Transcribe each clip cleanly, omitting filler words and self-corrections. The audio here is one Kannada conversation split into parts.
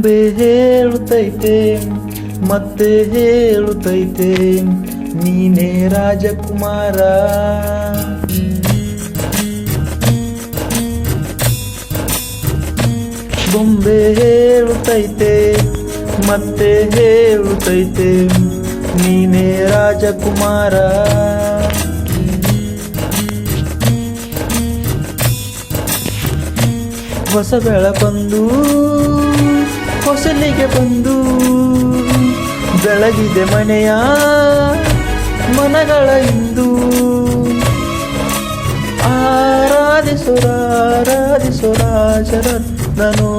ಬೊಂಬೆ ಹೇಳುತ್ತೈತೆ ಮತ್ತೆ ಹೇಳುತ್ತೈತೆ ನೀನೇ ರಾಜಕುಮಾರ. ಬೊಂಬೆ ಹೇಳುತ್ತೈತೆ ಮತ್ತೆ ಹೇಳುತ್ತೈತೆ ನೀನೇ ರಾಜಕುಮಾರ. ಹೊಸ ಬೆಳಕೊಂದು ಹೊಸಲಿಗೆ ಬಂದು ಬೆಳಗಿದೆ ಮನೆಯ ಮನಗಳ ಇಂದು. ಆರಾಧಿಸೋ ರಾಜರತ್ನನು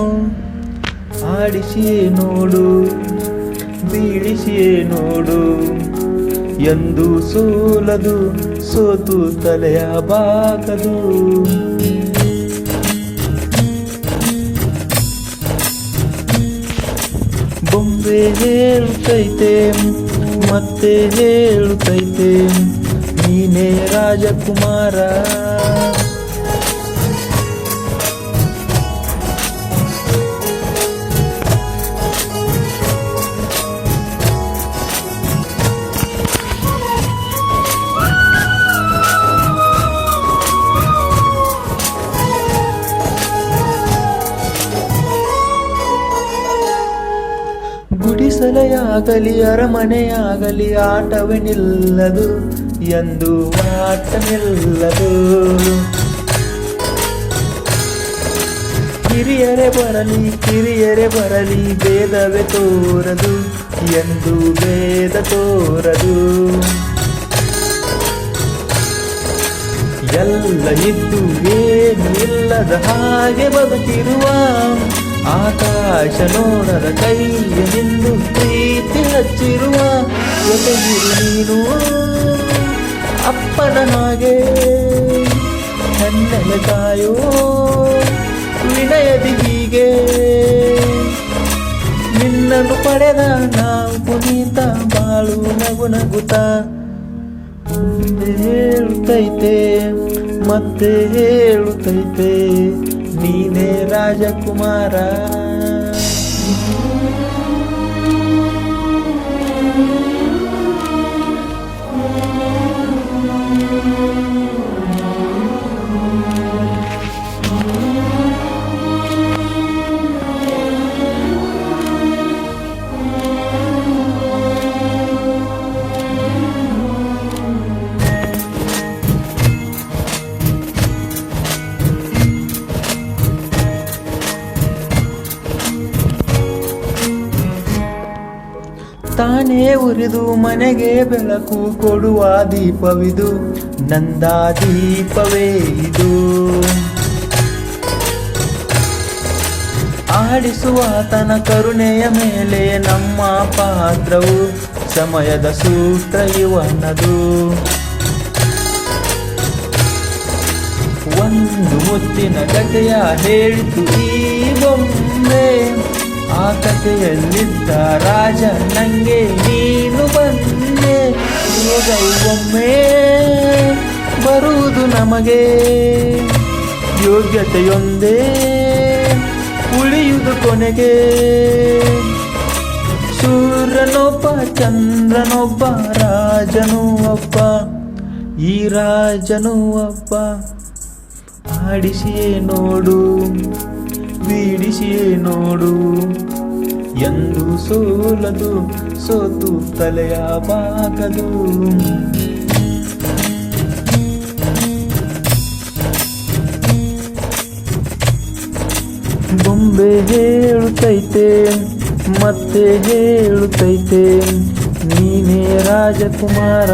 ಆಡಿಸಿಯೇ ನೋಡು ಬೀಳಿಸಿಯೇ ನೋಡು ಎಂದು ಸೋಲದು ಸೋತು ತಲೆಯ ಬಾಗದು. ಬೊಂಬೆ ಹೇಳುತ್ತೈತೆ ಮತ್ತೆ ಹೇಳುತ್ತೈತೆ ನೀನೇ ರಾಜಕುಮಾರ. ಗುಡಿಸಲೆಯಾಗಲಿ ಅರಮನೆಯಾಗಲಿ ಆಟವೇ ನಿಲ್ಲದು ಎಂದು ಆಟ ನಿಲ್ಲದು. ಕಿರಿಯರೇ ಬರಲಿ ಭೇದವೇ ತೋರದು ಎಂದು ಭೇದ ತೋರದು. ಎಲ್ಲ ಇದ್ದು ಏನು ಇಲ್ಲದ ಹಾಗೆ ಬದುಕಿರುವ ಆಕಾಶ ನೋಡದ ಕೈಯ ನಿಂದು ಪ್ರೀತಿ ಹಚ್ಚಿರುವ ಜೊತೆಗಿರು ನೀನು ಅಪ್ಪನ ಹಾಗೆ ಹೆಣ್ಣೆಲೆ ಕಾಯೋ ವಿನಯದಿ ಹೀಗೆ. ನಿನ್ನನ್ನು ಪಡೆದ ನಾವು ಪುನೀತ ಬಾಳು ನಗು ನಗುತ್ತ. ಹೇಳುತ್ತೈತೆ ಮತ್ತೆ ಹೇಳುತ್ತೈತೆ ನೀನೇ ರಾಜಕುಮಾರ. ತಾನೇ ಉರಿದು ಮನೆಗೆ ಬೆಳಕು ಕೊಡುವ ದೀಪವಿದು ನಂದ ದೀಪವೇ ಇದು. ಆಡಿಸುವ ತನ ಕರುಣೆಯ ಮೇಲೆ ನಮ್ಮ ಪಾತ್ರವು ಸಮಯದ ಸೂತ್ರ ಇವನದು. ಒಂದು ಮುತ್ತಿನ ಕಥೆಯ ಹೇಳಿತು ಈ ಬೊಂಬೆ, ಆ ಕಥೆಯಲ್ಲಿದ್ದ ರಾಜ ನಂಗೆ ನೀನು ಬಂದೆ. ಒಮ್ಮೆ ಬರುವುದು ನಮಗೆ ಯೋಗ್ಯತೆಯೊಂದೇ ಉಳಿಯುವುದು ಕೊನೆಗೆ. ಸೂರ್ಯನೊಬ್ಬ ಚಂದ್ರನೊಬ್ಬ ರಾಜನೂ ಒಬ್ಬ, ಈ ರಾಜನೂ ಒಬ್ಬ. ಆಡಿಸಿಯೇ ನೋಡು ಬೀಡಿಸಿಯೇ ನೋಡು ಎಂದು ಸೋಲದು ಸೋತು ತಲೆಯ ಬಾಗದು. ಬೊಂಬೆ ಹೇಳುತ್ತೈತೆ ಮತ್ತೆ ಹೇಳುತ್ತೈತೆ ನೀನೇ ರಾಜಕುಮಾರ.